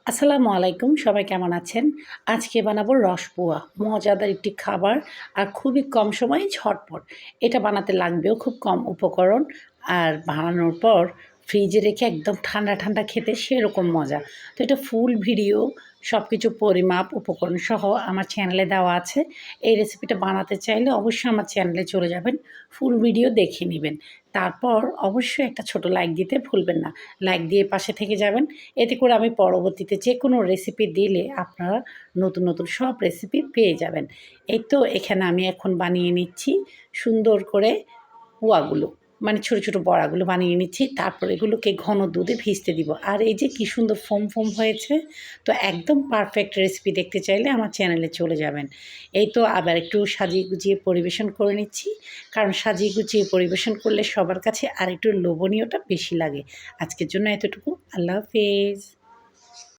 আসসালামু আলাইকুম, সবাই কেমন আছেন? আজকে বানাবো রসপোয়া। মজাদার একটি খাবার আর খুবই কম সময়ে ঝটপট। এটা বানাতে লাগবেও খুব কম উপকরণ আর বানানোর পর ফ্রিজে রেখে একদম ঠান্ডা, ঠান্ডা খেতে সেরকম মজা। তো এটা ফুল ভিডিও সবকিছু পরিমাপ উপকরণ সহ আমার চ্যানেলে দেওয়া আছে। এই রেসিপিটা বানাতে চাইলে অবশ্যই আমার চ্যানেলে চলে যাবেন। ফুল ভিডিও দেখে নিবেন। তারপর অবশ্যই একটা ছোট লাইক দিতে ভুলবেন না। লাইক দিয়ে পাশে থেকে যাবেন। এতে করে আমি পরবর্তীতে যেকোনো রেসিপি দিলে আপনারা নতুন, নতুন সব রেসিপি পেয়ে যাবেন। এই তো এখানে আমি এখন বানিয়ে নিচ্ছি সুন্দর করে পোয়াগুলো। মানে ছোট, ছোট বড়াগুলো বানিয়ে নিচ্ছি। তারপর এগুলোকে ঘন দুধে ভিজতে দিব। আর এই যে কি সুন্দর ফোম, ফোম হয়েছে। তো একদম পারফেক্ট রেসিপি দেখতে চাইলে আমার চ্যানেলে চলে যাবেন। এই তো আবার একটু সাজিয়ে গুজিয়ে পরিবেশন করে নিচ্ছি। কারণ সাজিয়ে গুছিয়ে পরিবেশন করলে সবার কাছে আরেকটু লোভনীয়টা বেশি লাগে। আজকের জন্য এতটুকু। আল্লাহ হাফেজ।